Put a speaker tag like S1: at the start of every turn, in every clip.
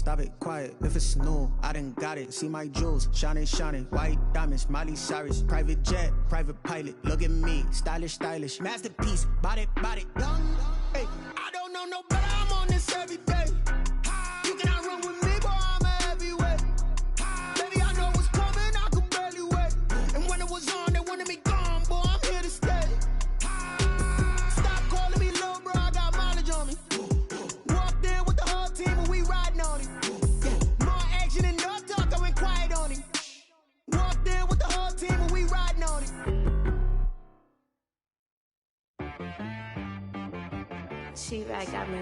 S1: stop it, quiet. If it's new, I done got it. See my jewels, shining, shining. White diamonds, Miley Cyrus. Private jet, private pilot. Look at me, stylish, stylish. Masterpiece, body, body. Young, hey, I don't know no better. I'm on this every day. You cannot run with me, boy, I'm a heavyweight. Baby, I know what's coming, I could barely wait. And when it was on, they wanted me gone, boy, I'm here to stay. Stop calling me little bro, I got mileage on me. Walked in with the whole team and we riding on him. More action and no talk, I went quiet on him. Walked in with the whole team and we riding on him.
S2: She right, got me.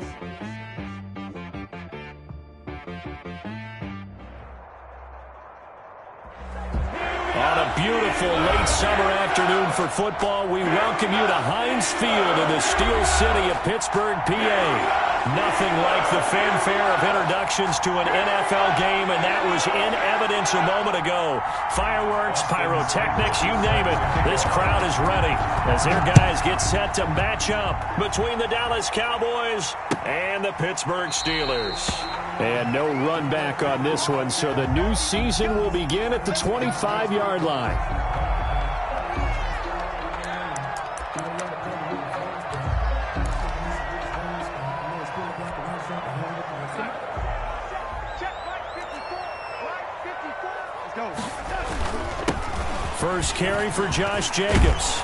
S3: On a beautiful late summer afternoon for football, we welcome you to Heinz Field in the Steel City of Pittsburgh, PA. Nothing like the fanfare of introductions to an NFL game, and that was in evidence a moment ago. Fireworks, pyrotechnics, you name it. This crowd is ready as their guys get set to match up between the Dallas Cowboys and the Pittsburgh Steelers. And no run back on this one, so the new season will begin at the 25-yard line. First carry for Josh Jacobs.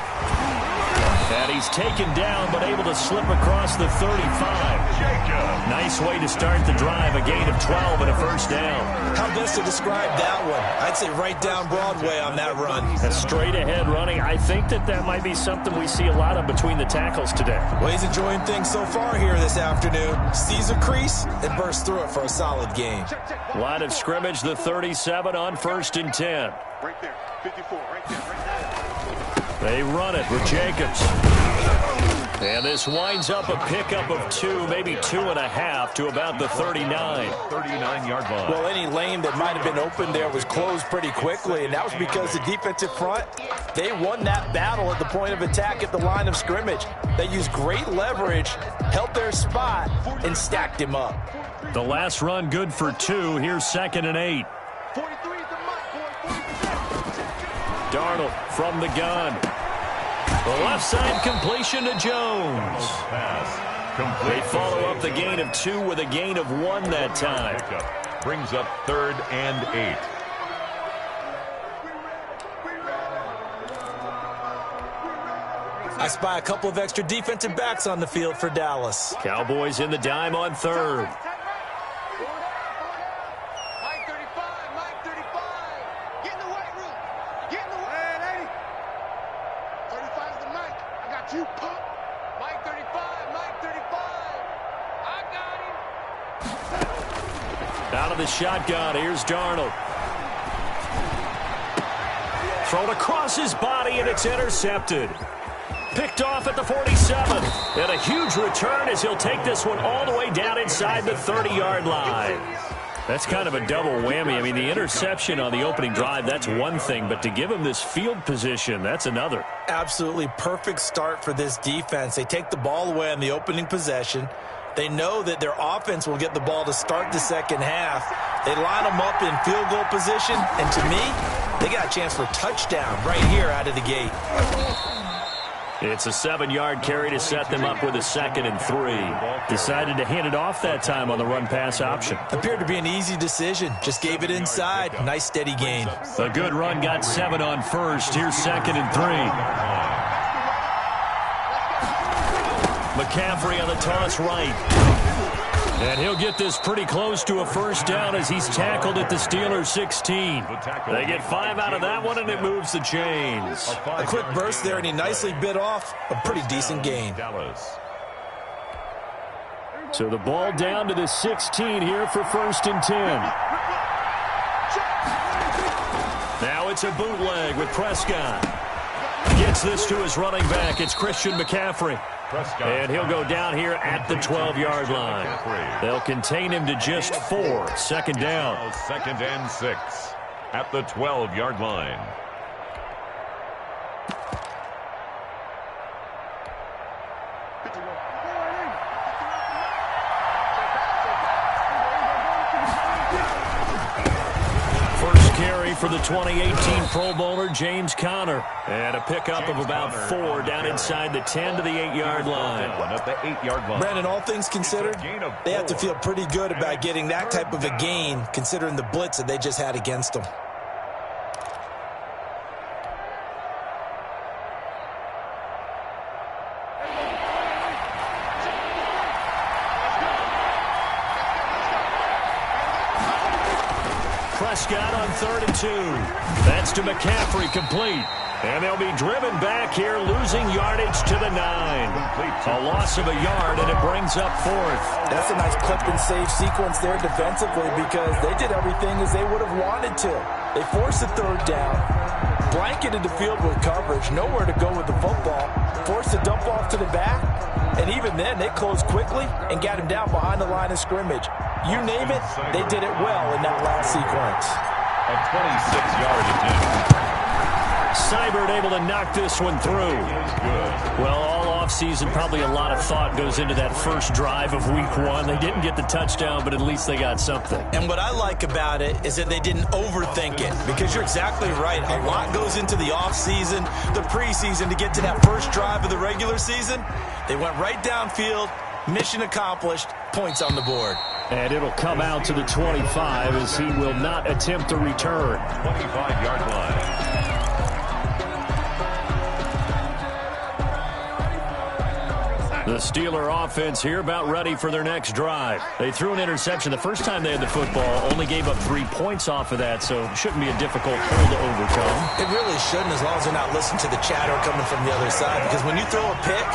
S3: And he's taken down, but able to slip across the 35. Nice way to start the drive, a gain of 12 and a first down.
S4: How best to describe that one? I'd say right down Broadway on that run.
S3: A straight-ahead running. I think that might be something we see a lot of between the tackles today.
S4: Well, he's enjoying things so far here this afternoon. Sees a crease and bursts through it for a solid gain.
S3: Line of scrimmage, the 37 on 1st and 10.
S5: Right there, 54, right there, right there.
S3: They run it with Jacobs. And this winds up a pickup of 2, maybe 2.5 to about the 39.
S5: 39-yard line.
S4: Well, any lane that might have been open there was closed pretty quickly, and that was because the defensive front, they won that battle at the point of attack at the line of scrimmage. They used great leverage, held their spot, and stacked him up.
S3: The last run good for 2. Here's 2nd and 8.
S5: 43 is the mark, boy.
S3: Darnold from the gun. The left side completion to Jones. They follow up the gain of 2 with a gain of 1 that time.
S5: Brings up 3rd and 8.
S4: I spy a couple of extra defensive backs on the field for Dallas.
S3: Cowboys in the dime on 3rd. Out of the shotgun, here's Darnold. Thrown across his body, and it's intercepted. Picked off at the 47. And a huge return as he'll take this one all the way down inside the 30-yard line. That's kind of a double whammy. I mean, the interception on the opening drive, that's one thing. But to give him this field position, that's another.
S4: Absolutely perfect start for this defense. They take the ball away on the opening possession. They know that their offense will get the ball to start the second half. They line them up in field goal position, and to me, they got a chance for a touchdown right here out of the gate.
S3: It's a 7-yard carry to set them up with a 2nd and 3. Decided to hand it off that time on the run-pass option.
S4: Appeared to be an easy decision. Just gave it inside. Nice, steady gain.
S3: A good run got 7 on 1st. Here's 2nd and 3. McCaffrey on the toss right. And he'll get this pretty close to a first down as he's tackled at the Steelers' 16. They get 5 out of that one, and it moves the chains.
S4: A quick burst there, and he nicely bit off a pretty decent gain.
S3: So the ball down to the 16 here for 1st and 10. Now it's a bootleg with Prescott. Gets this to his running back. It's Christian McCaffrey. And he'll go down here at the 12-yard line. They'll contain him to just 4. 2nd down.
S5: 2nd and 6 at the 12-yard line.
S3: First carry for the 2018 Pro Bowler, James Conner. And a pickup of about 4 down inside the 10 to the 8-yard line.
S5: At the 8-yard line.
S4: Brandon, all things considered, they have to feel pretty good about getting that type of a gain, considering the blitz that they just had against them.
S3: Prescott on 3rd and 2. That's to McCaffrey, complete. And they'll be driven back here, losing yardage to the 9. A loss of a yard, and it brings up 4th.
S4: That's a nice clip and save sequence there defensively because they did everything as they would have wanted to. They forced the 3rd down, blanketed the field with coverage, nowhere to go with the football, forced the dump off to the back, and even then they closed quickly and got him down behind the line of scrimmage. You name it, they did it well in that last sequence.
S5: A 26-yard attempt.
S3: Seibert able to knock this one through. Well, all offseason, probably a lot of thought goes into that first drive of week 1. They didn't get the touchdown, but at least they got something.
S4: And what I like about it is that they didn't overthink it, because you're exactly right. A lot goes into the offseason, the preseason, to get to that first drive of the regular season. They went right downfield, mission accomplished, points on the board.
S3: And it'll come out to the 25 as he will not attempt to return.
S5: 25-yard line.
S3: The Steeler offense here about ready for their next drive. They threw an interception the first time they had the football, only gave up 3 points off of that, so it shouldn't be a difficult hole to overcome.
S4: It really shouldn't, as long as they're not listening to the chatter coming from the other side, because when you throw a pick,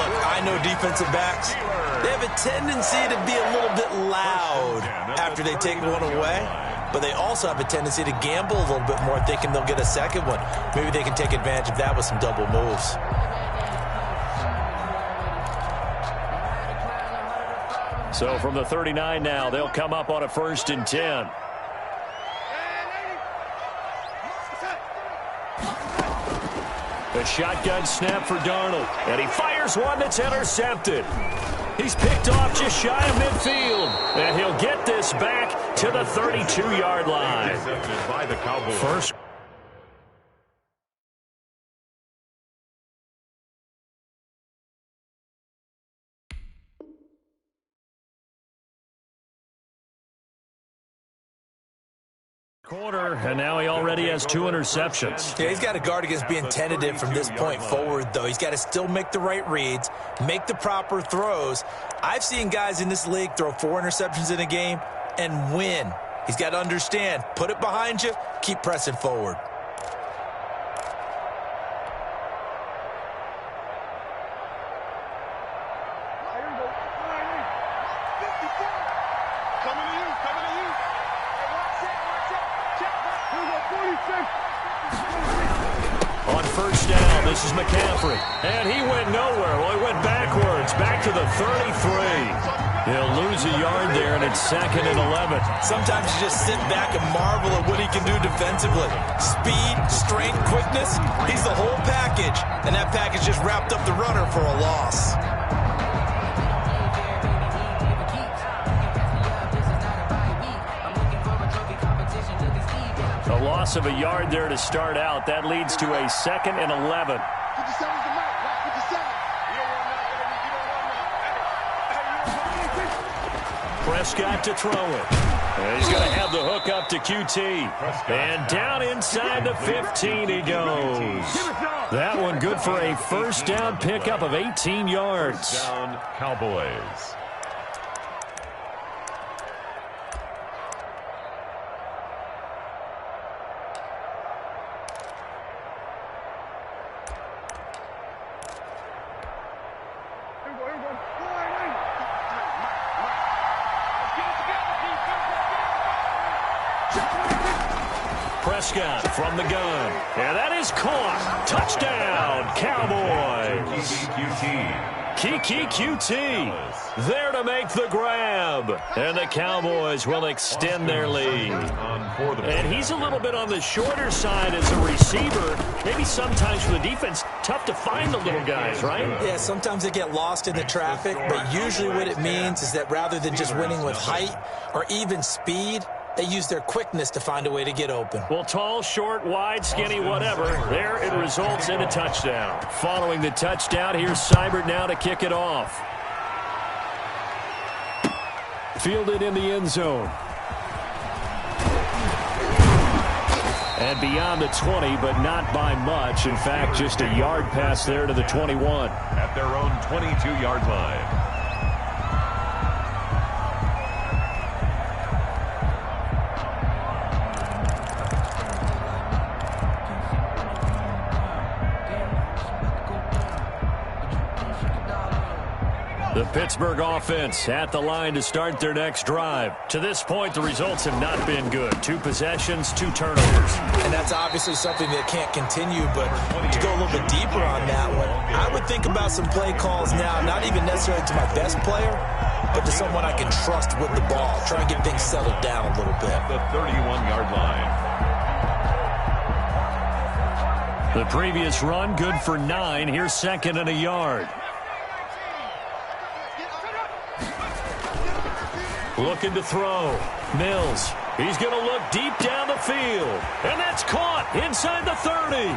S4: look, I know defensive backs, they have a tendency to be a little bit loud after they take one away, but they also have a tendency to gamble a little bit more, thinking they'll get a second one. Maybe they can take advantage of that with some double moves.
S3: So from the 39 now, they'll come up on a 1st and 10. The shotgun snap for Darnold, and he fires one that's intercepted. He's picked off just shy of midfield, and he'll get this back to the 32-yard line.
S5: Intercepted by the Cowboys.
S3: First. Quarter, and now he already has 2 interceptions.
S4: Yeah, he's got to guard against being tentative from this point forward, though. He's got to still make the right reads, make the proper throws. I've seen guys in this league throw 4 interceptions in a game and win. He's got to understand, put it behind you, keep pressing forward.
S3: On 1st down, this is McCaffrey. And he went nowhere. Well, he went backwards, back to the 33. He'll lose a yard there, and it's 2nd and 11.
S4: Sometimes you just sit back and marvel at what he can do defensively. Speed, strength, quickness, he's the whole package. And that package just wrapped up the runner for a loss.
S3: A loss of a yard there to start out. That leads to a 2nd and 11. Prescott to throw it. And he's going to have the hook up to QT. And down inside the 15 he goes. That one good for a 1st down pickup of 18 yards.
S5: Down Cowboys.
S3: Prescott from the gun. And that is caught. Touchdown, Cowboys. Kiki QT there to make the grab. And the Cowboys will extend their lead. And he's a little bit on the shorter side as a receiver. Maybe sometimes for the defense, tough to find the little guys, right?
S4: Yeah, sometimes they get lost in the traffic, but usually what it means is that rather than just winning with height or even speed, they use their quickness to find a way to get open.
S3: Well, tall, short, wide, skinny, whatever. There it results in a touchdown. Following the touchdown, here's Seibert now to kick it off. Fielded in the end zone. And beyond the 20, but not by much. In fact, just a yard pass there to the 21.
S5: At their own 22-yard line.
S3: The Pittsburgh offense at the line to start their next drive. To this point, the results have not been good. 2 possessions, 2 turnovers.
S4: And that's obviously something that can't continue, but to go a little bit deeper on that one, I would think about some play calls now, not even necessarily to my best player, but to someone I can trust with the ball. Try and get things settled down a little bit.
S5: The 31-yard line.
S3: The previous run, good for 9. Here's second and a yard. Looking to throw. Mills. He's going to look deep down the field. And that's caught inside the 30.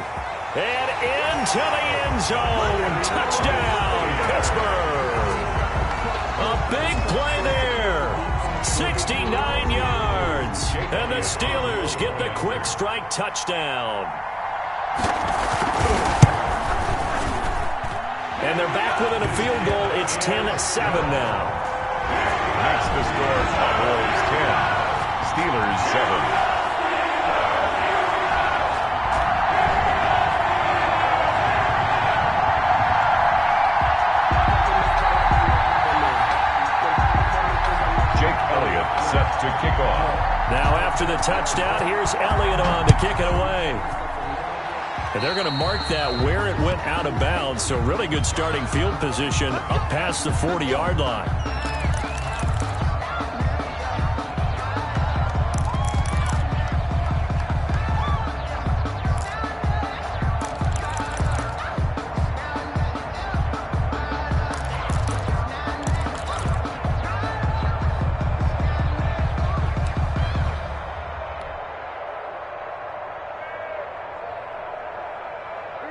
S3: And into the end zone. Touchdown, Pittsburgh. A big play there. 69 yards. And the Steelers get the quick strike touchdown. And they're back within a field goal. It's 10-7 now.
S5: That's the score. Cowboys 10, Steelers 7. Jake Elliott set to kick off.
S3: Now after the touchdown, here's Elliott on to kick it away. And they're going to mark that where it went out of bounds, so really good starting field position up past the 40-yard line.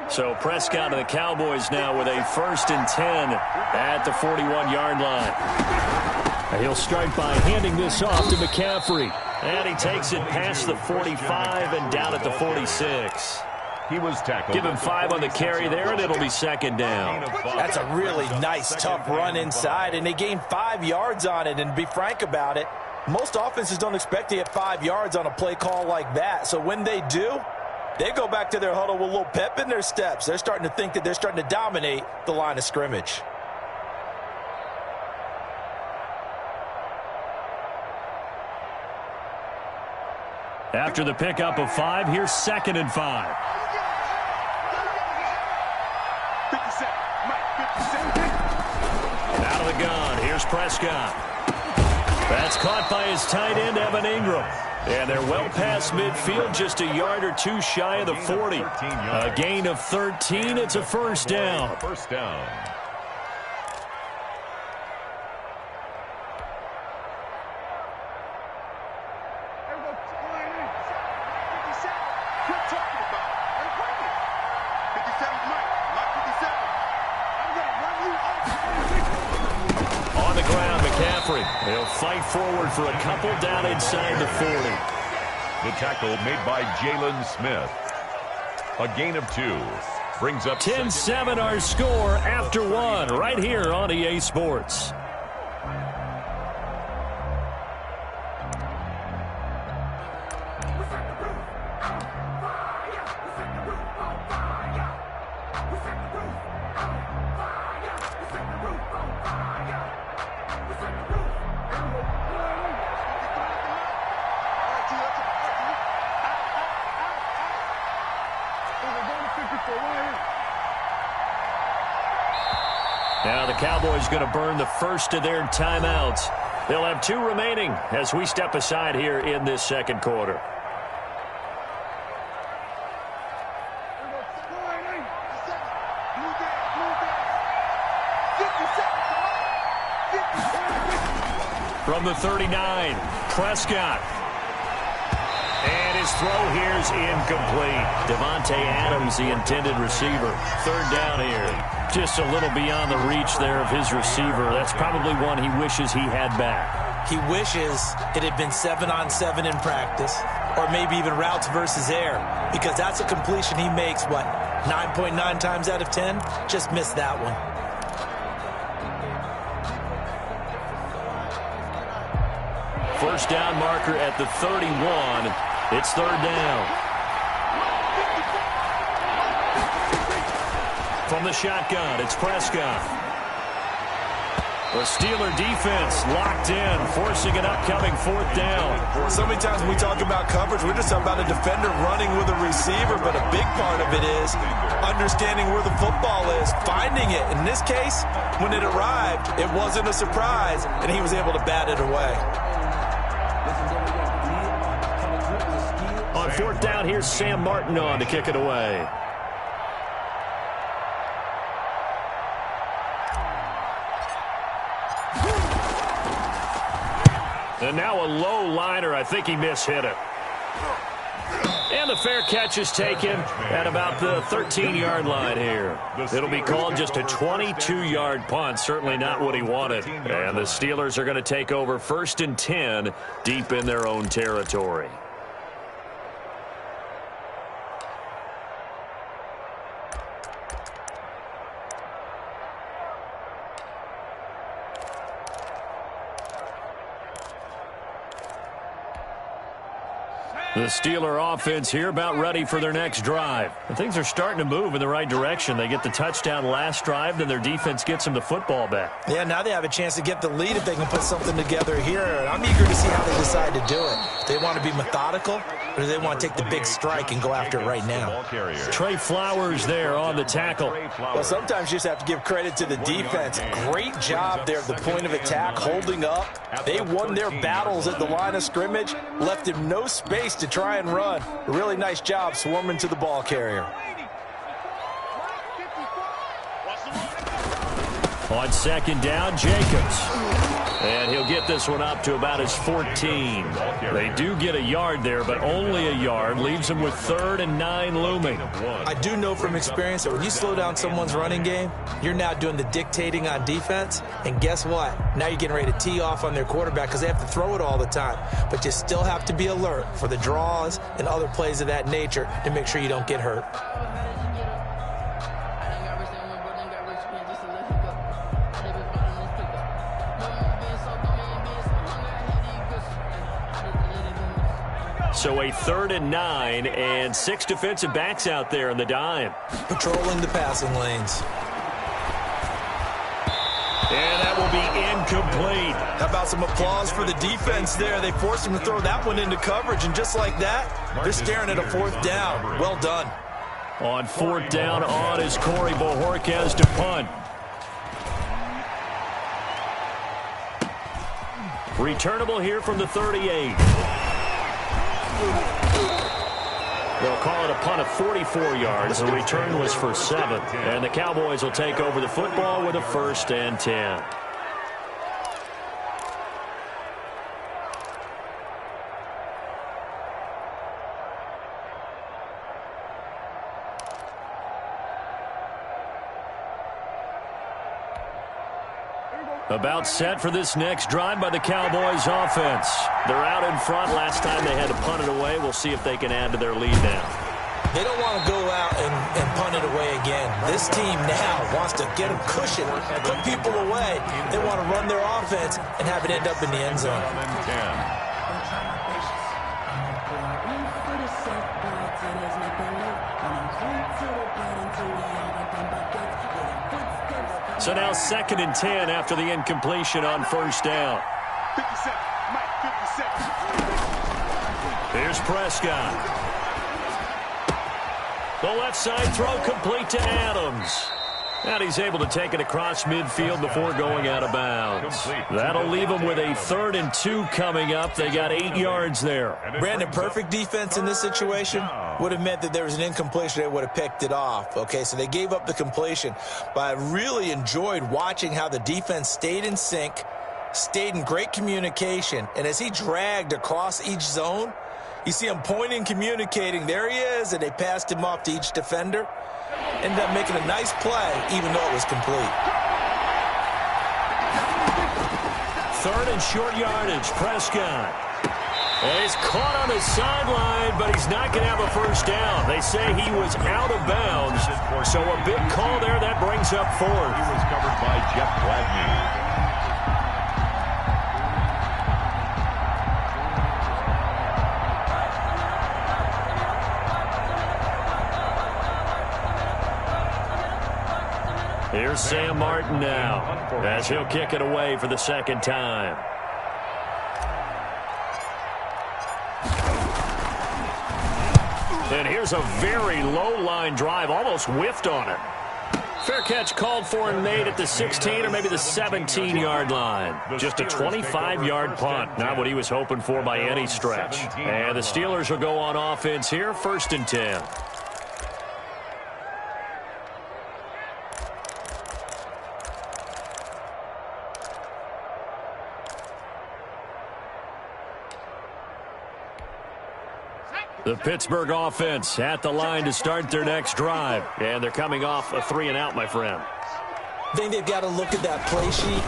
S3: So Prescott and the Cowboys now with a 1st and 10 at the 41-yard line. And he'll start by handing this off to McCaffrey. And he takes it past the 45 and down at the 46.
S5: He was tackled.
S3: Give him 5 on the carry there, and it'll be second down.
S4: That's a really nice, tough run inside, and they gained 5 yards on it. And to be frank about it, most offenses don't expect to get 5 yards on a play call like that. So when they do, they go back to their huddle with a little pep in their steps. They're starting to think that they're starting to dominate the line of scrimmage.
S3: After the pickup of 5, here's 2nd and 5. Out of the gun, here's Prescott. That's caught by his tight end, Evan Ingram. And they're well past midfield, just a yard or 2 shy of the 40. A gain of 13. It's a first down.
S5: First down.
S3: On the ground, McCaffrey. He'll fight forward for a couple down inside the 40.
S5: The tackle made by Jalen Smith. A gain of 2. Brings up
S3: 10-7 our score after 1 right here on EA Sports. Now the Cowboys going to burn the first of their timeouts. They'll have 2 remaining as we step aside here in this second quarter. From the 39, Prescott. And his throw here is incomplete. Devontae Adams, the intended receiver. 3rd down here. Just a little beyond the reach there of his receiver. That's probably one he wishes he had back.
S4: He wishes it had been 7-on-7 in practice, or maybe even routes versus air, because that's a completion he makes, 9.9 times out of 10? Just missed that one.
S3: First down marker at the 31. It's 3rd down. From the shotgun, it's Prescott. The Steeler defense locked in, forcing an upcoming 4th down.
S4: So many times when we talk about coverage, we're just talking about a defender running with a receiver, but a big part of it is understanding where the football is, finding it. In this case, when it arrived, it wasn't a surprise, and he was able to bat it away.
S3: On 4th down, here's Sam Martin on to kick it away. And now a low liner. I think he mishit it. And the fair catch is taken at about the 13-yard line here. It'll be called just a 22-yard punt. Certainly not what he wanted. And the Steelers are going to take over 1st and 10 deep in their own territory. The Steeler offense here about ready for their next drive. And things are starting to move in the right direction. They get the touchdown last drive, then their defense gets them the football back.
S4: Yeah, now they have a chance to get the lead if they can put something together here. And I'm eager to see how they decide to do it. They want to be methodical, or do they want to take the big strike and go after it right now?
S3: Trey Flowers there on the tackle.
S4: Well, sometimes you just have to give credit to the defense. Great job there at the point of attack, holding up. They won their battles at the line of scrimmage, left him no space to try and run. A really nice job swarming to the ball carrier.
S3: On 2nd down, Jacobs. And he'll get this one up to about his 14. They do get a yard there, but only a yard. Leaves them with 3rd and 9 looming.
S4: I do know from experience that when you slow down someone's running game, you're now doing the dictating on defense. And guess what? Now you're getting ready to tee off on their quarterback because they have to throw it all the time. But you still have to be alert for the draws and other plays of that nature to make sure you don't get hurt.
S3: So a 3rd and 9 and 6 defensive backs out there in the dime.
S4: Patrolling the passing lanes.
S3: And that will be incomplete.
S4: How about some applause for the defense there? They forced him to throw that one into coverage, and just like that, they're staring at a 4th down. Well done.
S3: On 4th down on is Corey Bojorquez to punt. Returnable here from the 38. They'll call it a punt of 44 yards. The return was for 7. And the Cowboys will take over the football with a 1st and 10. About set for this next drive by the Cowboys offense. They're out in front. Last time they had to punt it away. We'll see if they can add to their lead now.
S4: They don't want to go out and punt it away again. This team now wants to get a cushion, put people away. They want to run their offense and have it end up in the end zone.
S3: So now 2nd and 10 after the incompletion on 1st down.
S6: 57, Mike, 57.
S3: Here's Prescott. The left side throw complete to Adams. And he's able to take it across midfield before going out of bounds. That'll leave him with a 3rd and 2 coming up. They got 8 yards there.
S4: Brandon, perfect defense in this situation would have meant that there was an incompletion. They would have picked it off. Okay, so they gave up the completion. But I really enjoyed watching how the defense stayed in sync, stayed in great communication. And as he dragged across each zone, you see him pointing, communicating. There he is, and they passed him off to each defender. Ended up making a nice play, even though it was complete.
S3: 3rd and short yardage, Prescott. And he's caught on the sideline, but he's not going to have a first down. They say he was out of bounds, so a big call there. That brings up 4th.
S5: He was covered by Jeff Gladney.
S3: Here's Sam Martin now, as he'll kick it away for the 2nd time. And here's a very low-line drive, almost whiffed on it. Fair catch called for and made at the 16 or maybe the 17-yard line. Just a 25-yard punt, not what he was hoping for by any stretch. And the Steelers will go on offense here, 1st and 10. The Pittsburgh offense at the line to start their next drive. And they're coming off a 3-and-out, my friend.
S4: I think they've got to look at that play sheet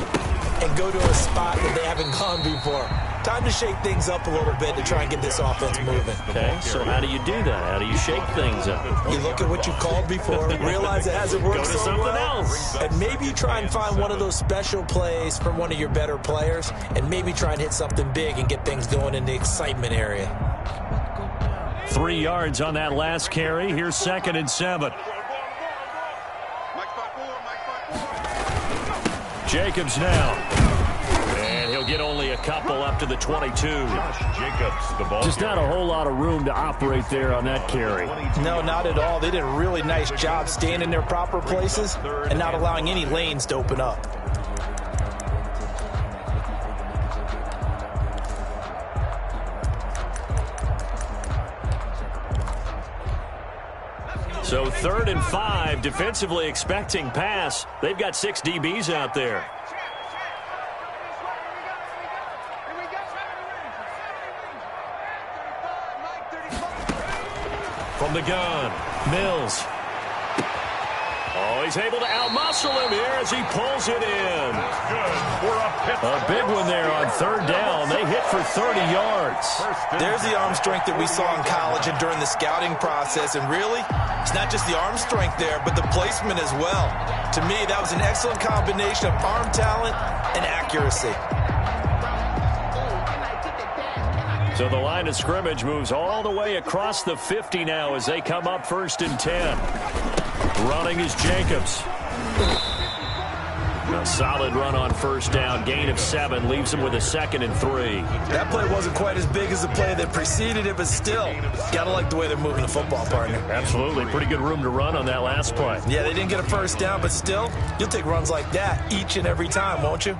S4: and go to a spot that they haven't gone before. Time to shake things up a little bit to try and get this offense moving.
S3: Okay, so how do you do that? How do you shake things up?
S4: You look at what you called before, realize it hasn't worked so
S3: something
S4: well,
S3: else.
S4: and maybe you try and find one of those special plays from one of your better players, and maybe try and hit something big and get things going in the excitement area.
S3: 3 yards on that last carry. Here's 2nd and 7. Jacobs now. And he'll get only a couple up to the 22.
S5: Jacobs, the ball.
S3: Just not a whole lot of room to operate there on that carry.
S4: No, not at all. They did a really nice job staying in their proper places and not allowing any lanes to open up.
S3: So 3rd and 5, defensively expecting pass. They've got 6 DBs out there. From the gun, Mills. Oh, he's able to outmuscle him here as he pulls it in. A big one there on 3rd down. They hit for 30 yards.
S4: There's the arm strength that we saw in college and during the scouting process. And really, it's not just the arm strength there, but the placement as well. To me, that was an excellent combination of arm talent and accuracy.
S3: So the line of scrimmage moves all the way across the 50 now as they come up 1st and 10. Running is Jacobs. A solid run on 1st down. Gain of 7 leaves him with a 2nd and 3.
S4: That play wasn't quite as big as the play that preceded it, but still, gotta like the way they're moving the football, partner.
S3: Absolutely. Pretty good room to run on that last play.
S4: Yeah, they didn't get a 1st down, but still, you'll take runs like that each and every time, won't you?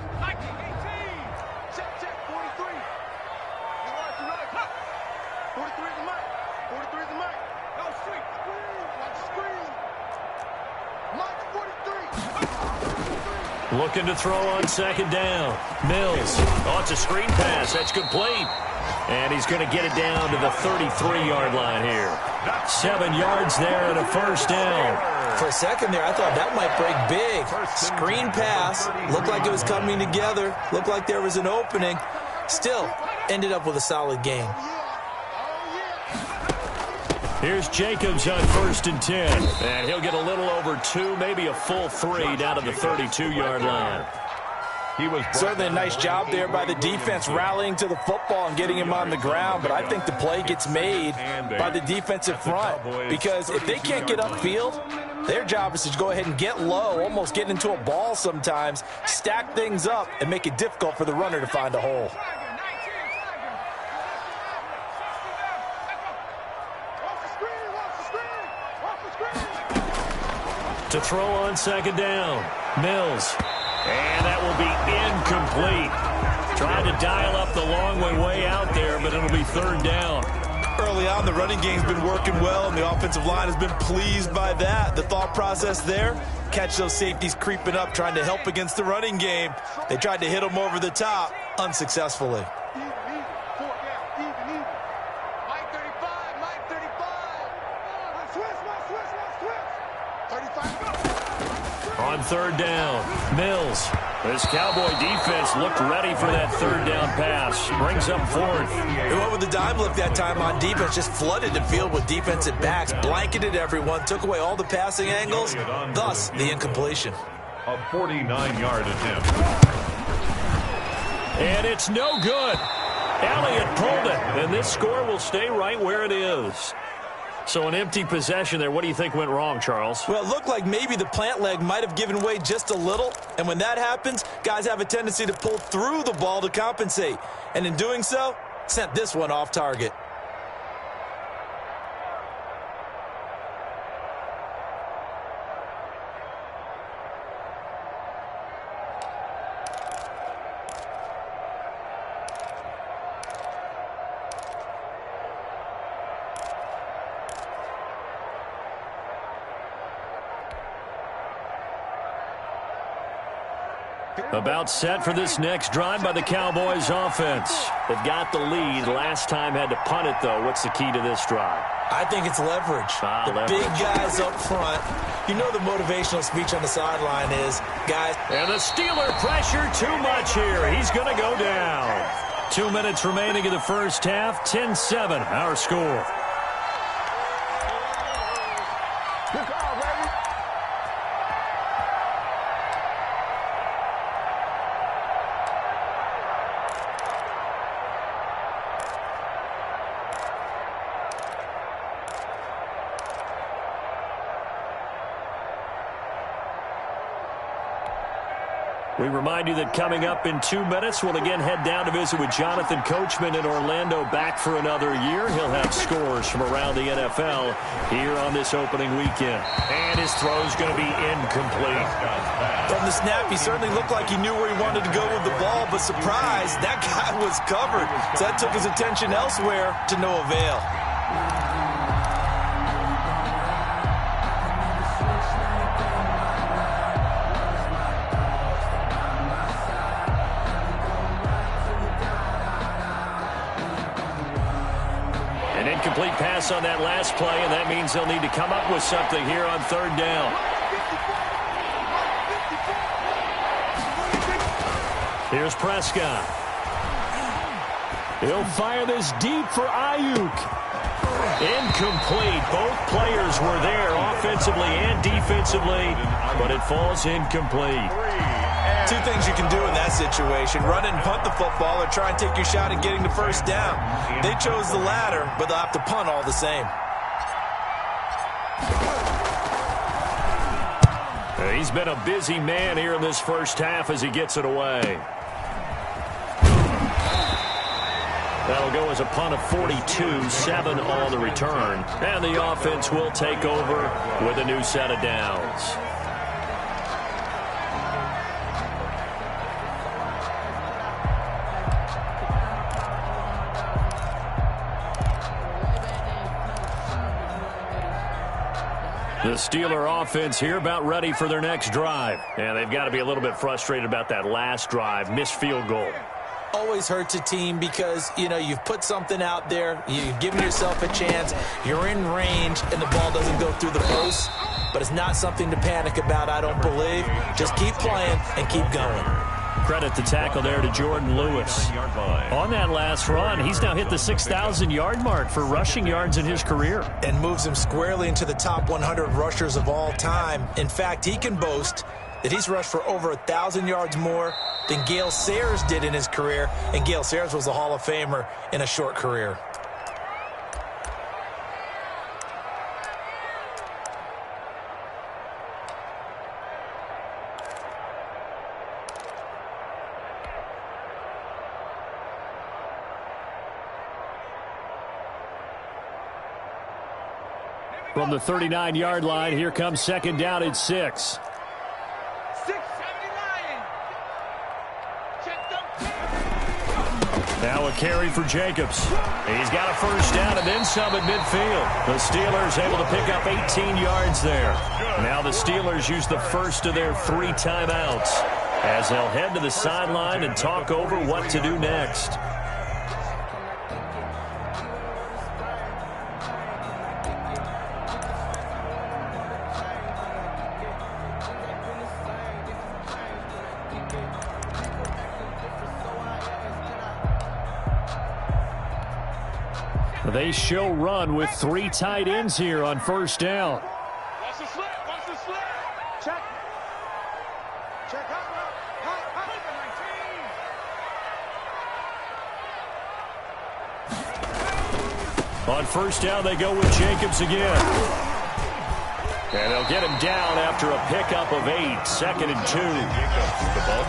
S3: Looking to throw on 2nd down. Mills. Oh, it's a screen pass. That's complete. And he's going to get it down to the 33-yard line here. 7 yards there and a 1st down.
S4: For a second there, I thought that might break big. Screen pass. Looked like it was coming together. Looked like there was an opening. Still, ended up with a solid gain.
S3: Here's Jacobs on 1st and 10. And he'll get a little over 2, maybe a full 3 down to the 32-yard line.
S4: He was certainly a nice job there by the defense rallying to the football and getting him on the ground, but I think the play gets made by the defensive front because if they can't get upfield, their job is to go ahead and get low, almost get into a ball sometimes, stack things up, and make it difficult for the runner to find a hole.
S3: To throw on second down. Mills. And that will be incomplete. Trying to dial up the long way out there, but it'll be third down.
S4: Early on, the running game's been working well, and the offensive line has been pleased by that. The thought process there, catch those safeties creeping up, trying to help against the running game. They tried to hit them over the top, unsuccessfully.
S3: On third down, Mills. This Cowboy defense looked ready for that third down pass. Brings up fourth.
S4: They went with the dime look that time on defense. Just flooded the field with defensive backs. Blanketed everyone. Took away all the passing angles. Thus, the incompletion.
S5: A 49-yard attempt.
S3: And it's no good. Elliott pulled it. And this score will stay right where it is. So an empty possession there. What do you think went wrong, Charles?
S4: Well, it looked like maybe the plant leg might have given way just a little. And when that happens, guys have a tendency to pull through the ball to compensate. And in doing so, sent this one off target.
S3: About set for this next drive by the Cowboys offense. They've got the lead. Last time had to punt it, though. What's the key to this drive?
S4: I think it's leverage.
S3: Leverage.
S4: Big guys up front. You know the motivational speech on the sideline is, guys.
S3: And the Steeler pressure too much here. He's going to go down. 2 minutes remaining in the first half. 10-7, our score. We remind you that coming up in 2 minutes, we'll again head down to visit with Jonathan Coachman in Orlando, back for another year. He'll have scores from around the NFL here on this opening weekend. And his throw's going to be incomplete.
S4: From the snap, he certainly looked like he knew where he wanted to go with the ball, but surprise, that guy was covered. So that took his attention elsewhere to no avail.
S3: Incomplete pass on that last play, and that means they'll need to come up with something here on third down. Here's Prescott. He'll fire this deep for Ayuk. Incomplete. Both players were there offensively and defensively, but it falls incomplete.
S4: Two things you can do in that situation: run and punt the football, or try and take your shot at getting the first down. They chose the latter, but they'll have to punt all the same.
S3: He's been a busy man here in this first half as he gets it away. That'll go as a punt of 42, 7 on the return. And the offense will take over with a new set of downs. The Steeler offense here about ready for their next drive. And they've got to be a little bit frustrated about that last drive, missed field goal.
S4: Always hurts a team because, you know, you've put something out there, you've given yourself a chance, you're in range, and the ball doesn't go through the post. But it's not something to panic about, I don't believe. Just keep playing and keep going.
S3: Credit the tackle there to Jordan Lewis. On that last run, he's now hit the 6,000-yard mark for rushing yards in his career.
S4: And moves him squarely into the top 100 rushers of all time. In fact, he can boast that he's rushed for over 1,000 yards more than Gale Sayers did in his career. And Gale Sayers was a Hall of Famer in a short career.
S3: From the 39-yard line, here comes second down at 6. Now a carry for Jacobs. He's got a first down and then some at midfield. The Steelers able to pick up 18 yards there. Now the Steelers use the first of their 3 timeouts as they'll head to the sideline and talk over what to do next. They show run with 3 tight ends here on first down.
S6: Watch the slip. Watch the slip. Check. Check.
S3: On first down, they go with Jacobs again. And they'll get him down after a pickup of 8, second and 2.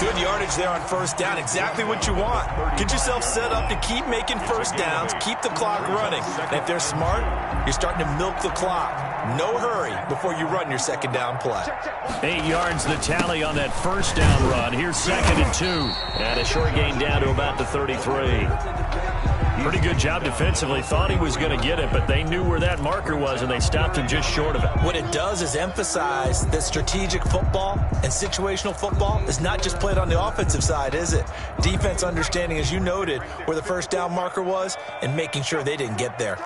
S4: Good yardage there on first down. Exactly what you want. Get yourself set up to keep making first downs, keep the clock running. And if they're smart, you're starting to milk the clock. No hurry before you run your second down play.
S3: 8 yards the tally on that first down run. Here's second and 2. And a short gain down to about the 33. Pretty good job defensively. Thought he was going to get it, but they knew where that marker was, and they stopped him just short of it.
S4: What it does is emphasize that strategic football and situational football is not just played on the offensive side, is it? Defense understanding, as you noted, where the first down marker was and making sure they didn't get there.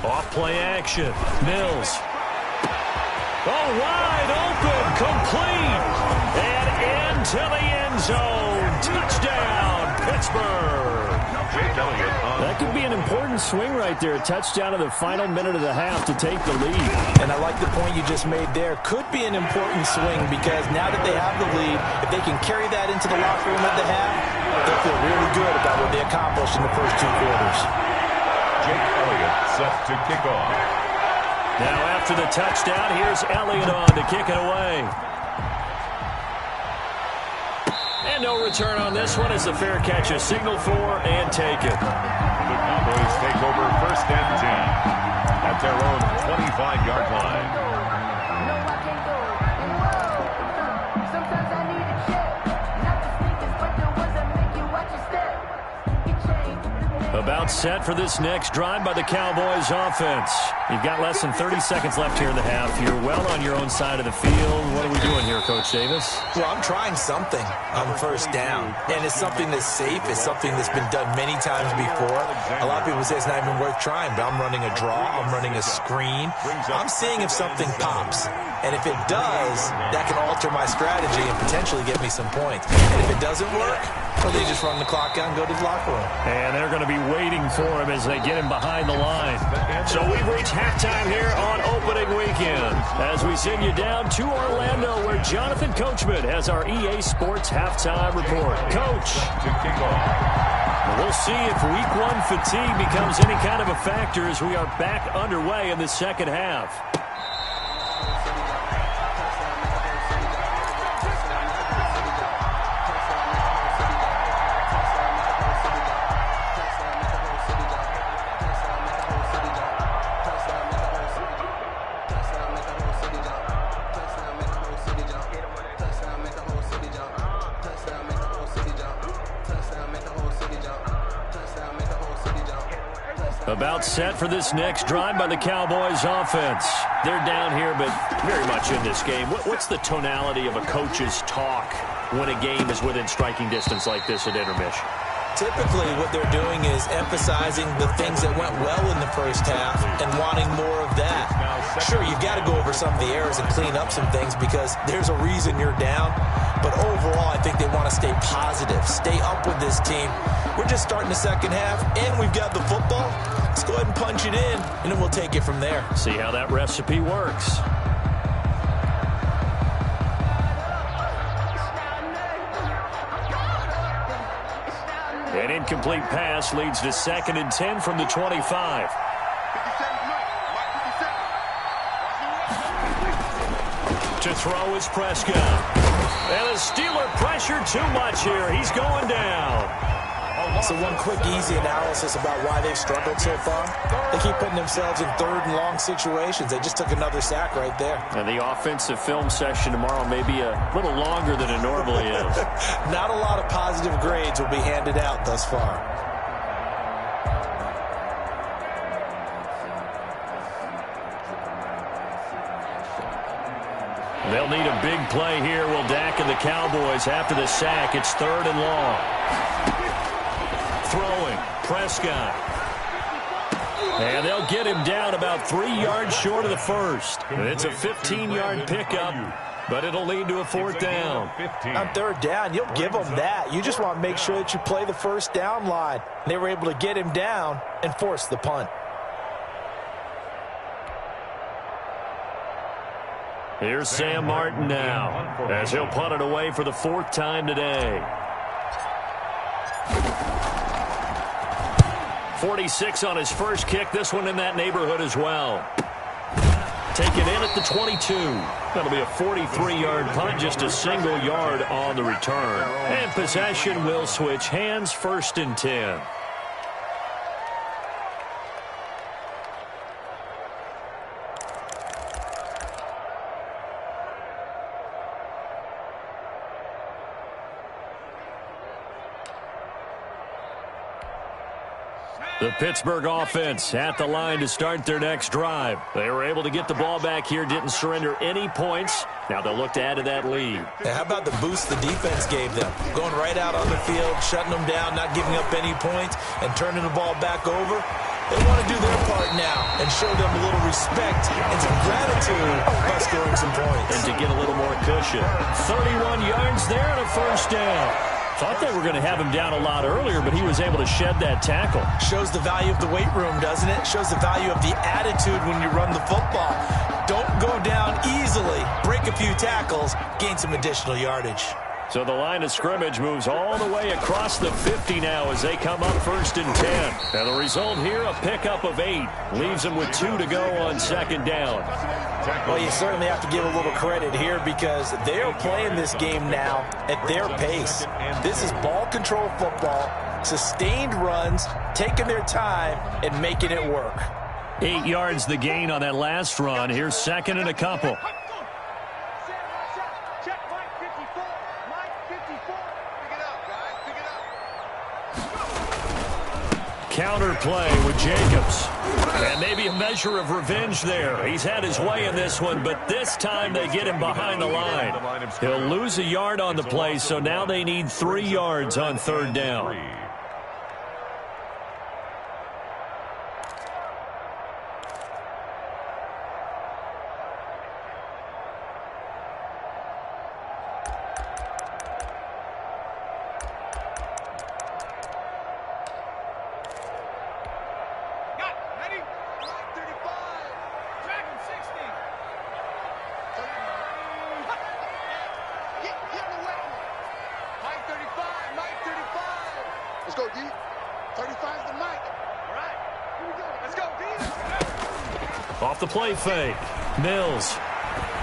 S3: Off play action. Mills. Oh, wide open. Complete. And into the end zone. Touchdown, Pittsburgh. That could be an important swing right there. A touchdown in the final minute of the half to take the lead.
S4: And I like the point you just made there. Could be an important swing because now that they have the lead, if they can carry that into the locker room at the half, they'll feel really good about what they accomplished in the first 2 quarters.
S5: Jake Elliott set to kick off.
S3: Now after the touchdown, here's Elliott on to kick it away. And no return on this one as the fair catch is signaled for and taken.
S5: The Cowboys take over first and 10 at their own 25-yard line.
S3: About set for this next drive by the Cowboys offense. You've got less than 30 seconds left here in the half. You're well on your own side of the field. What are we doing here, Coach Davis?
S4: Well, I'm trying something on first down. And it's something that's safe. It's something that's been done many times before. A lot of people say it's not even worth trying, but I'm running a draw. I'm running a screen. I'm seeing if something pops. And if it does, that can alter my strategy and potentially get me some points. And if it doesn't work, well, they just run the clock out and go to the locker room.
S3: And they're going to be waiting for him as they get him behind the line. So we've reached halftime here on opening weekend as we send you down to Orlando where Jonathan Coachman has our EA Sports halftime report. Coach, we'll see if week 1 fatigue becomes any kind of a factor as we are back underway in the second half. About set for this next drive by the Cowboys offense. They're down here, but very much in this game. What's the tonality of a coach's talk when a game is within striking distance like this at intermission?
S4: Typically, what they're doing is emphasizing the things that went well in the first half and wanting more of that. Sure, you've got to go over some of the errors and clean up some things because there's a reason you're down. But overall, I think they want to stay positive, stay up with this team. We're just starting the second half, and we've got the football. Let's go ahead and punch it in, and then we'll take it from there.
S3: See how that recipe works. An incomplete pass leads to second and 10 from the 25. To throw is Prescott. And the Steeler pressure too much here. He's going down.
S4: So one quick, easy analysis about why they've struggled so far. They keep putting themselves in third and long situations. They just took another sack right there.
S3: And the offensive film session tomorrow may be a little longer than it normally is.
S4: Not a lot of positive grades will be handed out thus far.
S3: They'll need a big play here, will Dak and the Cowboys after the sack. It's 3rd and long. Throwing, Prescott. And they'll get him down about 3 yards short of the first. It's a 15-yard pickup, but it'll lead to a 4th down.
S4: On 3rd down, you'll give them that. You just want to make sure that you play the first down line. They were able to get him down and force the punt.
S3: Here's Sam Martin now, as he'll punt it away for the 4th time today. 46 on his first kick, this one in that neighborhood as well. Taken in at the 22. That'll be a 43-yard punt, just a single yard on the return. And possession will switch hands, 1st and 10. The Pittsburgh offense at the line to start their next drive. They were able to get the ball back here, didn't surrender any points. Now they'll look to add to that lead.
S4: Now, how about the boost the defense gave them? Going right out on the field, shutting them down, not giving up any points, and turning the ball back over. They want to do their part now and show them a little respect and some gratitude by scoring some points.
S3: And to get a little more cushion. 31 yards there and a 1st down. Thought they were going to have him down a lot earlier, but he was able to shed that tackle.
S4: Shows the value of the weight room, doesn't it? Shows the value of the attitude when you run the football. Don't go down easily. Break a few tackles. Gain some additional yardage.
S3: So the line of scrimmage moves all the way across the 50 now as they come up 1st and 10. And the result here, a pickup of 8. Leaves them with 2 to go on 2nd down.
S4: Well, you certainly have to give a little credit here because they're playing this game now at their pace. This is ball control football, sustained runs, taking their time, and making it work.
S3: 8 yards the gain on that last run. Here's 2nd and a couple. Counter play with Jacobs. And maybe a measure of revenge there. He's had his way in this one, but this time they get him behind the line. He'll lose a yard on the play, so now they need 3 yards on 3rd down.
S6: Let's go, D. 35's the mic. All right, here we go. Let's go, D.
S3: Off the play fake. Mills.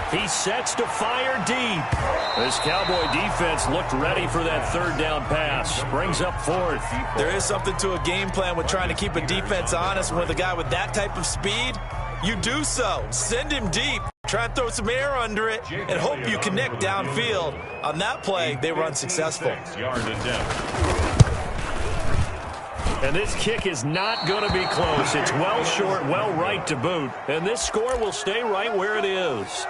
S3: He sets to fire deep. This Cowboy defense looked ready for that 3rd down pass. Brings up 4th.
S4: There is something to a game plan with trying to keep a defense honest. With a guy with that type of speed, you do so. Send him deep. Try and throw some air under it and hope you connect downfield. On that play, they were unsuccessful.
S3: And this kick is not going to be close. It's well short, well right to boot. And this score will stay right where it is.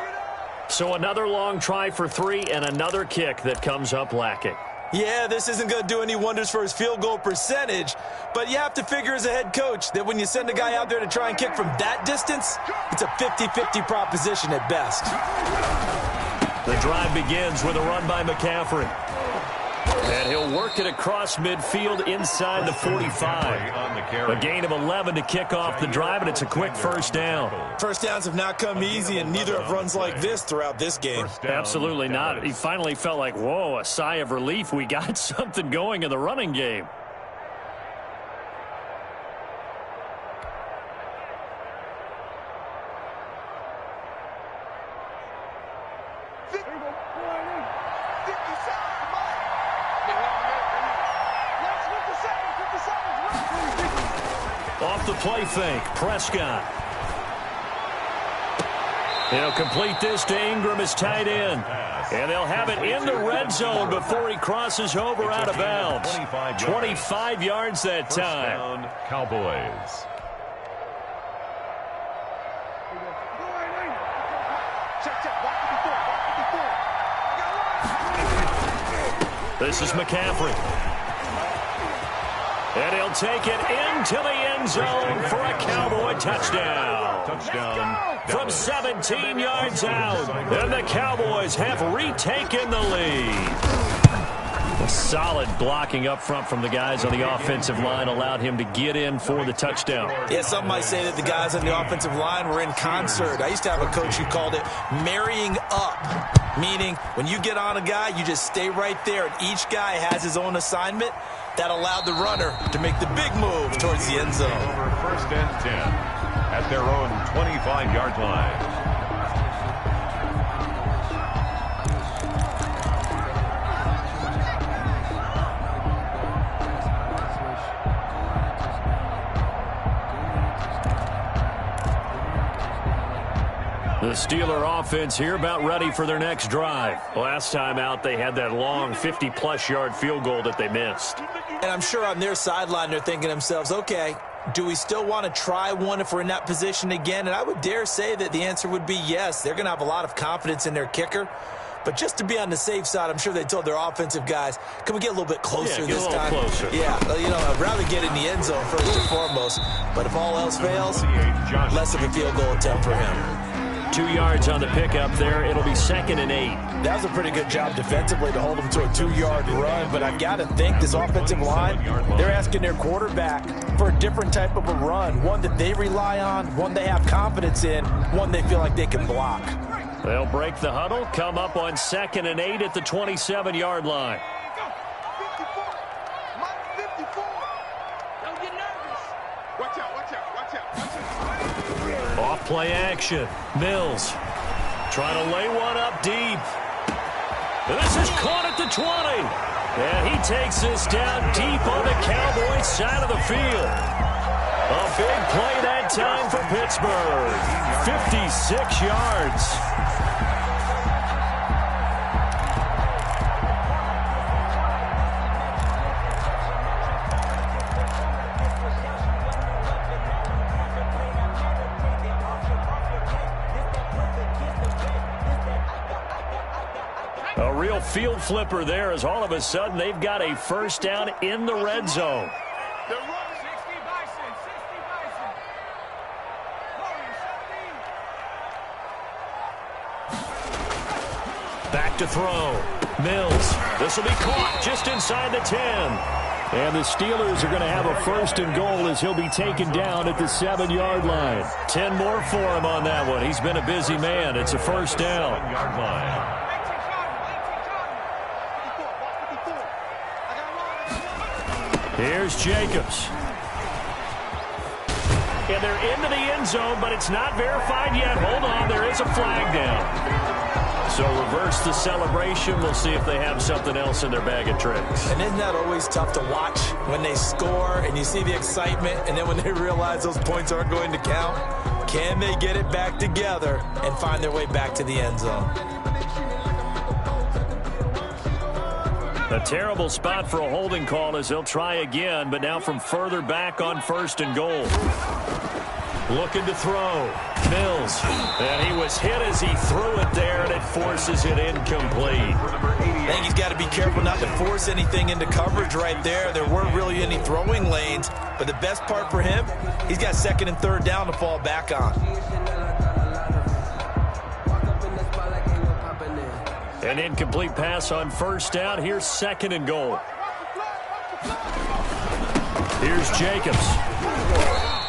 S3: So another long try for 3 and another kick that comes up lacking.
S4: Yeah, this isn't going to do any wonders for his field goal percentage, but you have to figure as a head coach that when you send a guy out there to try and kick from that distance, it's a 50-50 proposition at best.
S3: The drive begins with a run by McCaffrey. And he'll work it across midfield inside the 45. A gain of 11 to kick off the drive, and it's a quick 1st down.
S4: First downs have not come easy, and neither have runs like this throughout this game.
S3: Absolutely not. He finally felt like, whoa, a sigh of relief. We got something going in the running game. Off the play fake, Prescott. He'll complete this to Ingram as tight end. And they'll have it in the red zone before he crosses over out of bounds. 25 yards that time.
S5: Cowboys.
S3: This is McCaffrey. And he'll take it into the end zone for a Cowboy touchdown.
S5: Touchdown.
S3: From 17 yards out. And the Cowboys have retaken the lead. A solid blocking up front from the guys on the offensive line allowed him to get in for the touchdown.
S4: Yeah, some might say that the guys on the offensive line were in concert. I used to have a coach who called it marrying up, meaning when you get on a guy, you just stay right there, and each guy has his own assignment. That allowed the runner to make the big move towards the end zone.
S5: Over 1st and 10 at their own 25-yard line.
S3: The Steeler offense here about ready for their next drive. Last time out, they had that long 50-plus yard field goal that they missed.
S4: And I'm sure on their sideline, they're thinking to themselves, okay, do we still want to try one if we're in that position again? And I would dare say that the answer would be yes. They're going to have a lot of confidence in their kicker. But just to be on the safe side, I'm sure they told their offensive guys, can we get a little bit closer this time?
S3: Closer.
S4: Yeah, I'd rather get in the end zone first and foremost. But if all else fails, less of a field goal attempt for him.
S3: 2 yards on the pickup there. It'll be 2nd and 8.
S4: That was a pretty good job defensively to hold them to a 2-yard run, but I've got to think this offensive line, they're asking their quarterback for a different type of a run, one that they rely on, one they have confidence in, one they feel like they can block.
S3: They'll break the huddle, come up on 2nd and 8 at the 27-yard line.
S6: 54. Mike 54. Don't get nervous. Watch out, watch out, watch out, watch out.
S3: Off play action. Mills trying to lay one up deep. This is caught at the 20. And he takes this down deep on the Cowboys side of the field. A big play that time for Pittsburgh. 56 yards. A real field flipper there as all of a sudden they've got a first down in the red zone. Back to throw. Mills. This will be caught just inside the 10. And the Steelers are going to have a 1st and goal as he'll be taken down at the 7-yard line. 10 more for him on that one. He's been a busy man. It's a 1st down.
S5: 7-yard line.
S3: Here's Jacobs. And they're into the end zone, but it's not verified yet. Hold on, there is a flag down. So reverse the celebration. We'll see if they have something else in their bag of tricks.
S4: And isn't that always tough to watch when they score and you see the excitement, and then when they realize those points aren't going to count? Can they get it back together and find their way back to the end zone?
S3: A terrible spot for a holding call as they'll try again, but now from further back on 1st and goal. Looking to throw. Mills. And he was hit as he threw it there, and it forces it incomplete.
S4: I think he's got to be careful not to force anything into coverage right there. There weren't really any throwing lanes, but the best part for him, he's got 2nd and 3rd down to fall back on.
S3: An incomplete pass on 1st down. Here's 2nd and goal. Here's Jacobs.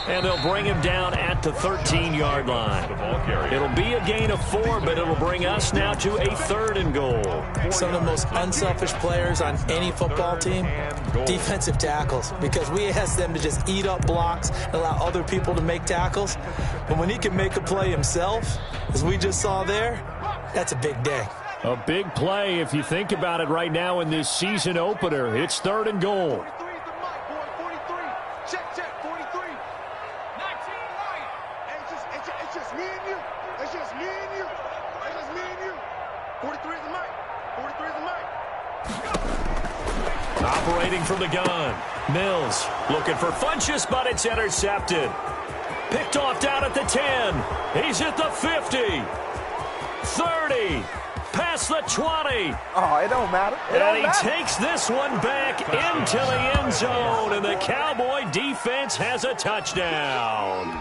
S3: And they'll bring him down at the 13-yard line. It'll be a gain of 4, but it'll bring us now to a 3rd and goal.
S4: Some of the most unselfish players on any football team, defensive tackles, because we ask them to just eat up blocks and allow other people to make tackles. But when he can make a play himself, as we just saw there, that's a big day.
S3: A big play if you think about it right now in this season opener. It's 3rd and goal. Operating from the gun. Mills looking for Funchess, but it's intercepted. Picked off down at the 10. He's at the 50. 30. Past the 20.
S6: Oh, it don't matter.
S3: And he takes this one back into the end zone, and the Cowboy defense has a touchdown.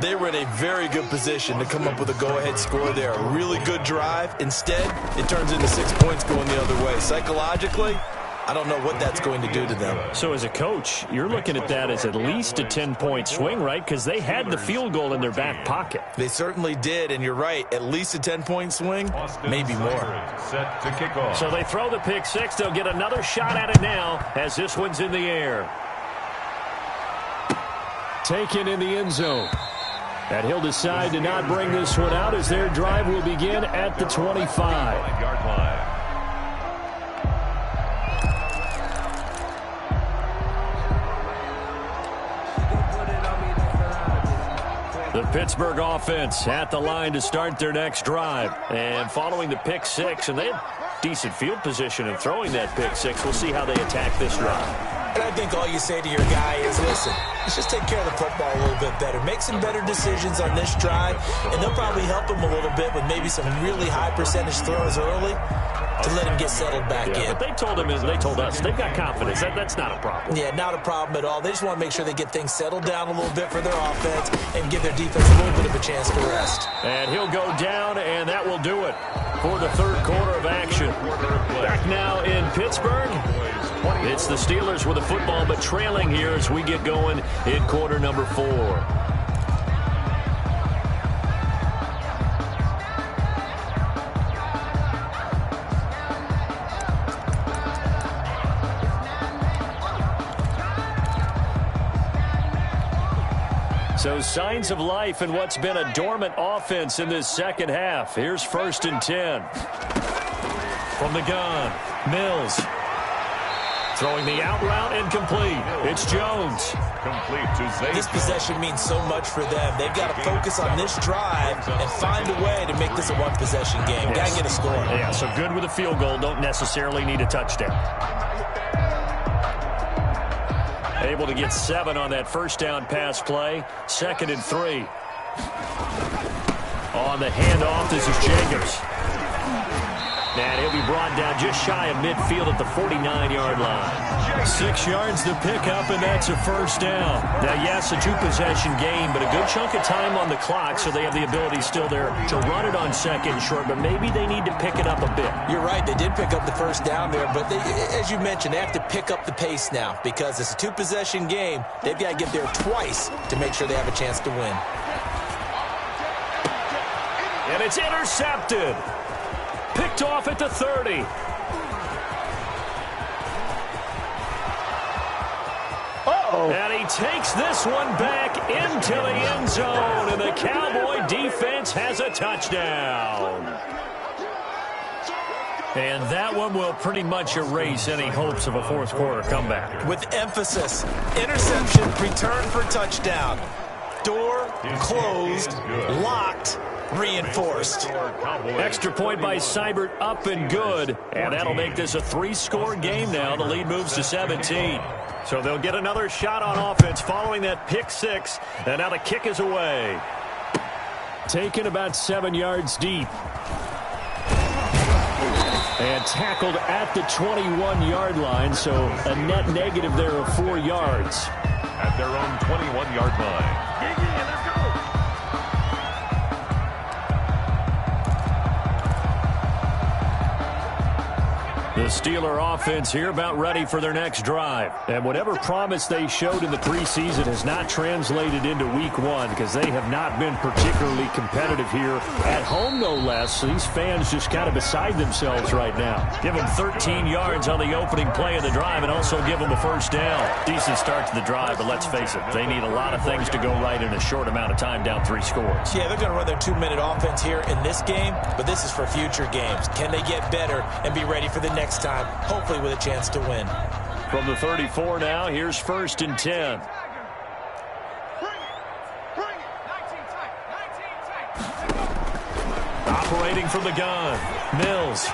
S4: They were in a very good position to come up with a go-ahead score there. A really good drive. Instead, it turns into 6 points going the other way. Psychologically, I don't know what that's going to do to them.
S3: So as a coach, you're looking at that as at least a 10-point swing, right? Because they had the field goal in their back pocket.
S4: They certainly did, and you're right. At least a 10-point swing, maybe more.
S5: Set to kick off.
S3: So they throw the pick six. They'll get another shot at it now as this one's in the air. Taken in the end zone. And he'll decide to not bring this one out as their drive will begin at the 25-yard line. The Pittsburgh offense at the line to start their next drive. And following the pick six, and they had decent field position in throwing that pick six. We'll see how they attack this drive.
S4: And I think all you say to your guy is, listen, let's just take care of the football a little bit better. Make some better decisions on this drive, and they'll probably help him a little bit with maybe some really high percentage throws early to let him get settled back in.
S3: But they told him, as they told us, they've got confidence. That's not a problem.
S4: Yeah, not a problem at all. They just want to make sure they get things settled down a little bit for their offense and give their defense a little bit of a chance to rest.
S3: And he'll go down, and that will do it for the third quarter of action. Back now in Pittsburgh. It's the Steelers with the football, but trailing here as we get going in quarter number 4. So signs of life in what's been a dormant offense in this second half. Here's 1st and 10. From the gun, Mills. Throwing the out route and complete. It's Jones.
S5: Complete to Zay.
S4: This possession means so much for them. They've got to focus on this drive and find a way to make this a one-possession game. Got to get a score.
S3: Yeah, so good with a field goal. Don't necessarily need a touchdown. Able to get 7 on that first down pass play. 2nd and 3. On the handoff, this is Jacobs. And he'll be brought down just shy of midfield at the 49-yard line. 6 yards to pick up, and that's a first down. Now, yes, a 2-possession game, but a good chunk of time on the clock, so they have the ability still there to run it on 2nd and short, but maybe they need to pick it up a bit.
S4: You're right. They did pick up the first down there, but as you mentioned, they have to pick up the pace now because it's a 2-possession game. They've got to get there twice to make sure they have a chance to win.
S3: And it's intercepted. Picked off at the 30.
S6: Uh-oh.
S3: And he takes this one back into the end zone, and the Cowboy defense has a touchdown. And that one will pretty much erase any hopes of a fourth quarter comeback.
S4: With emphasis, interception, return for touchdown. Door closed, locked, reinforced.
S3: Extra point by Seibert, up and good. And that'll make this a 3-score game now. The lead moves to 17. So they'll get another shot on offense following that pick 6. And now the kick is away. Taken about 7 yards deep. And tackled at the 21-yard line. So a net negative there of 4 yards.
S5: At their own 21-yard line.
S3: The Steeler offense here about ready for their next drive. And whatever promise they showed in the preseason has not translated into week 1 because they have not been particularly competitive here at home, no less. So these fans just kind of beside themselves right now. Give them 13 yards on the opening play of the drive and also give them a first down. Decent start to the drive, but let's face it, they need a lot of things to go right in a short amount of time down 3 scores.
S4: Yeah, they're going to run their 2-minute offense here in this game, but this is for future games. Can they get better and be ready for the next time, hopefully with a chance to win?
S3: From the 34 now, here's 1st and 10. Operating from the gun, Mills.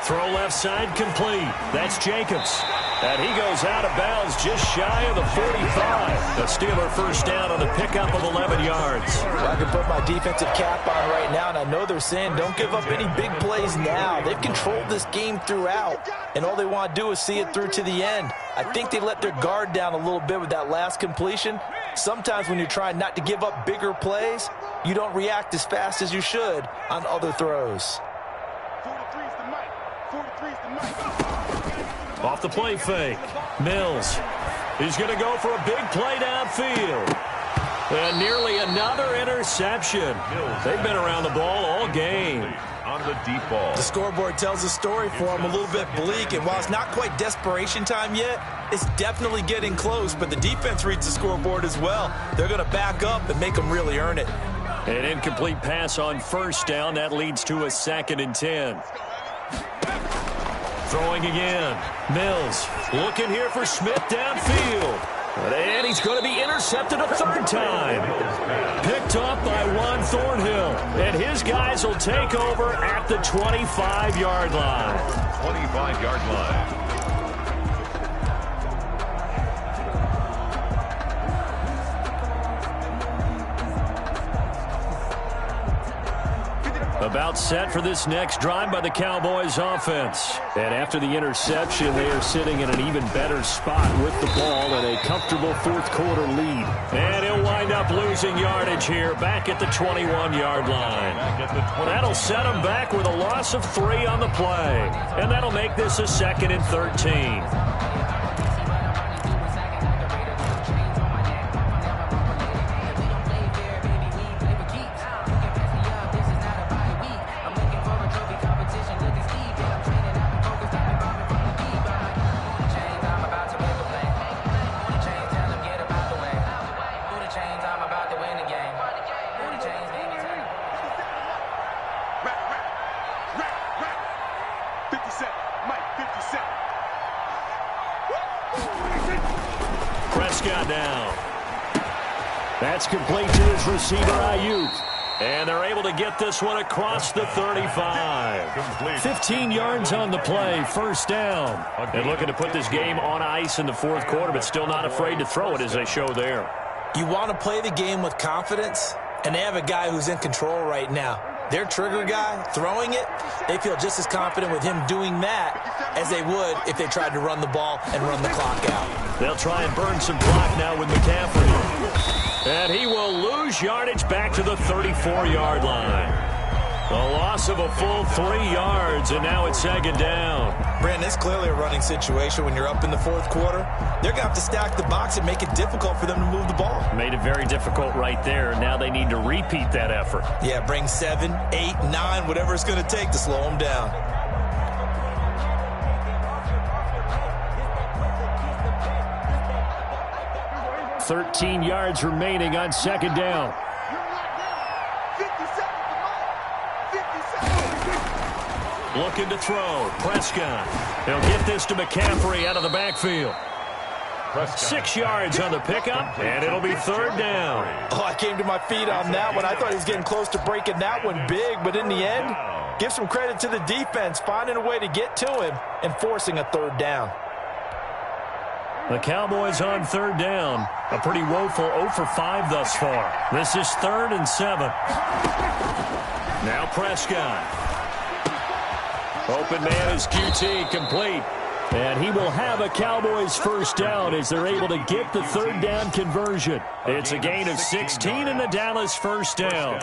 S3: Throw left side complete. That's Jacobs. And he goes out of bounds just shy of the 45. The Steeler first down on the pickup of 11 yards.
S4: Well, I can put my defensive cap on right now, and I know they're saying don't give up any big plays now. They've controlled this game throughout, and all they want to do is see it through to the end. I think they let their guard down a little bit with that last completion. Sometimes when you're trying not to give up bigger plays, you don't react as fast as you should on other throws.
S6: 43's the mic. 43's the mic.
S3: Off the play fake, Mills. He's going to go for a big play downfield. And nearly another interception. They've been around the ball all game.
S5: On the deep ball.
S4: The scoreboard tells a story for him, a little bit bleak, and while it's not quite desperation time yet, it's definitely getting close, but the defense reads the scoreboard as well. They're going to back up and make them really earn it.
S3: An incomplete pass on first down. That leads to a 2nd and 10. Throwing again. Mills looking here for Smith downfield. And he's going to be intercepted a 3rd time. Picked up by Juan Thornhill. And his guys will take over at the 25-yard line.
S5: 25-yard line.
S3: About set for this next drive by the Cowboys offense. And after the interception, they are sitting in an even better spot with the ball and a comfortable 4th quarter lead. And he'll wind up losing yardage here back at the 21-yard line. That'll set him back with a loss of 3 on the play. And that'll make this a 2nd and 13. Prescott down. That's complete to his receiver, Ayuk. And they're able to get this one across the 35. 15 yards on the play, 1st down. And looking to put this game on ice in the 4th quarter, but still not afraid to throw it as they show there.
S4: You want to play the game with confidence, and they have a guy who's in control right now. Their trigger guy, throwing it, they feel just as confident with him doing that as they would if they tried to run the ball and run the clock out.
S3: They'll try and burn some clock now with McCaffrey. And he will lose yardage back to the 34-yard line. A loss of a full 3 yards, and now it's 2nd down.
S4: Brandon, it's clearly a running situation when you're up in the 4th quarter. They're going to have to stack the box and make it difficult for them to move the ball.
S3: Made it very difficult right there. Now they need to repeat that effort.
S4: Yeah, bring 7, 8, 9, whatever it's going to take to slow them down.
S3: $13 yards remaining on 2nd down. Looking to throw. Prescott. He'll get this to McCaffrey out of the backfield. 6 yards on the pickup, and it'll be 3rd down.
S4: Oh, I came to my feet on that one. I thought he was getting close to breaking that one big, but in the end, give some credit to the defense, finding a way to get to him and forcing a 3rd down.
S3: The Cowboys on 3rd down. A pretty woeful 0 for 5 thus far. This is 3rd and 7. Now Prescott. Open man is QT, complete. And he will have a Cowboys 1st down as they're able to get the 3rd down conversion. It's a gain of 16 and the Dallas 1st down.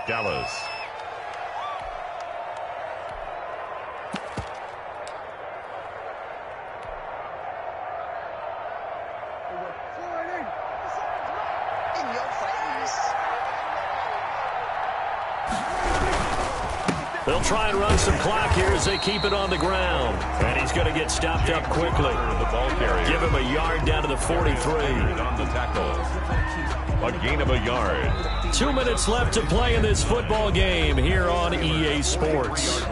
S5: Dallas.
S3: They'll try and run some clock here as they keep it on the ground. And he's going to get stopped up quickly.
S5: The ball carrier.
S3: Give him a yard down to the 43.
S5: On the tackle. A gain of a yard.
S3: 2 minutes left to play in this football game here on EA Sports.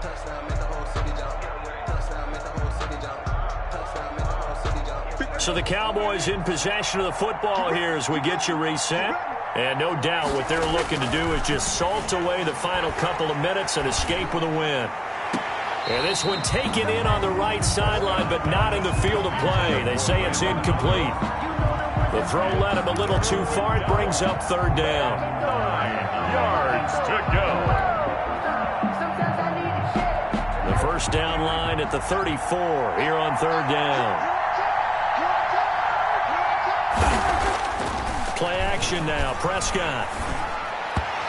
S7: Touchdown, make the whole city jump.
S3: So the Cowboys in possession of the football here as we get you reset. And no doubt what they're looking to do is just salt away the final couple of minutes and escape with a win. And this one taken in on the right sideline, but not in the field of play. They say it's incomplete. The throw led him a little too far. It brings up third down.
S5: 9 yards to go.
S3: The first down line at the 34 here on third down. Play action now, Prescott.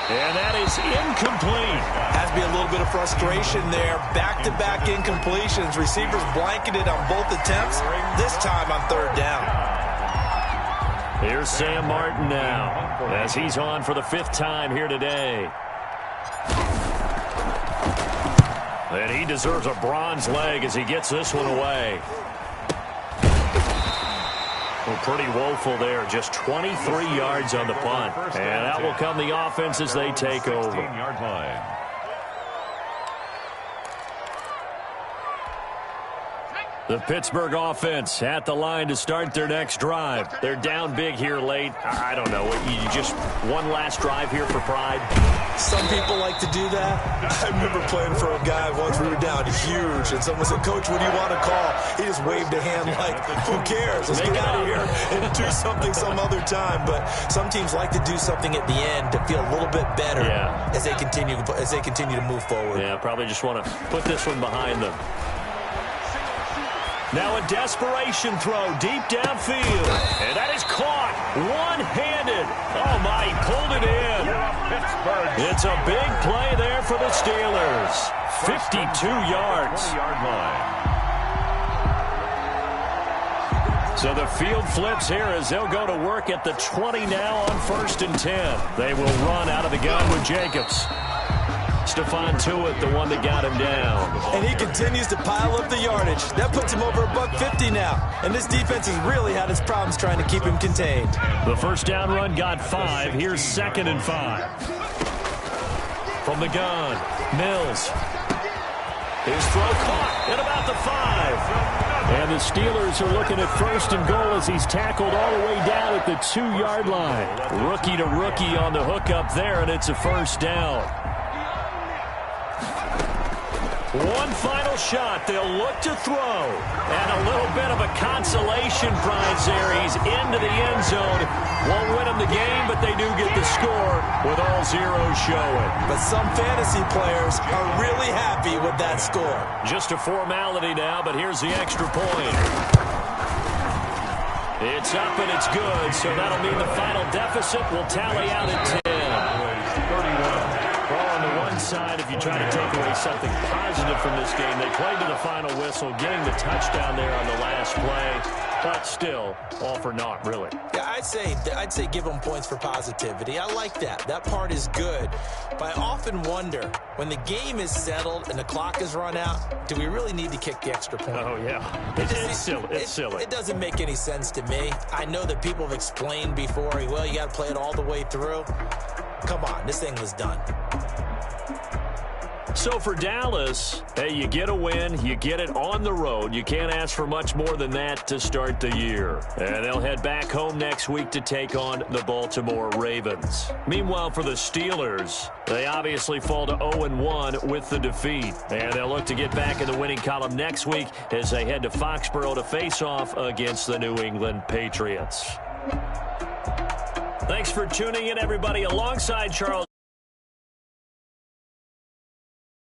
S3: And that is incomplete.
S4: Has to be a little bit of frustration there. Back-to-back incompletions. Receivers blanketed on both attempts. This time on third down.
S3: Here's Sam Martin now as he's on for the 5th time here today. And he deserves a bronze leg as he gets this one away. Well, pretty woeful there. Just 23 yards on the punt. And that will come the offense as they take over.
S5: 16-yard line.
S3: The Pittsburgh offense at the line to start their next drive. They're down big here late. I don't know. You just one last drive here for pride?
S4: Some people like to do that. I remember playing for a guy once. We were down huge, and someone said, "Coach, what do you want to call?" He just waved a hand like, "Who cares? Let's get out of here and do something some other time." But some teams like to do something at the end to feel a little bit better as they continue to move forward.
S3: Yeah, probably just want to put this one behind them. Now a desperation throw deep downfield. And that is caught one-handed. Oh, my, he pulled it in. It's a big play there for the Steelers. 52 yards.
S5: 20-yard line.
S3: So the field flips here as they'll go to work at the 20 now on 1st and 10. They will run out of the gun with Jacobs. Stephon Tuitt, the one that got him down.
S4: And he continues to pile up the yardage. That puts him over $150 now. And this defense has really had its problems trying to keep him contained.
S3: The first down run got 5. Here's 2nd and 5. From the gun, Mills. His throw caught at about the 5. And the Steelers are looking at 1st and goal as he's tackled all the way down at the 2-yard line. Rookie to rookie on the hook up there, and it's a first down. One final shot. They'll look to throw. And a little bit of a consolation prize there. He's into the end zone. Won't win them the game, but they do get the score with all zeros showing.
S4: But some fantasy players are really happy with that score.
S3: Just a formality now, but here's the extra point. It's up and it's good, so that'll mean the final deficit will tally out at 10. 31. Well, on the one side, if you try to take away something positive from this game, they played to the final whistle, getting the touchdown there on the last play, but still, all for naught, really.
S4: Yeah, I'd say give them points for positivity. I like that. That part is good. But I often wonder, when the game is settled and the clock is run out, do we really need to kick the extra point?
S3: Oh, yeah. It's silly. It's silly.
S4: It doesn't make any sense to me. I know that people have explained before, well, you got to play it all the way through. Come on, this thing was done.
S3: So for Dallas, hey, you get a win, you get it on the road. You can't ask for much more than that to start the year. And they'll head back home next week to take on the Baltimore Ravens. Meanwhile, for the Steelers, they obviously fall to 0-1 with the defeat. And they'll look to get back in the winning column next week as they head to Foxborough to face off against the New England Patriots. Thanks for tuning in, everybody, alongside Charles.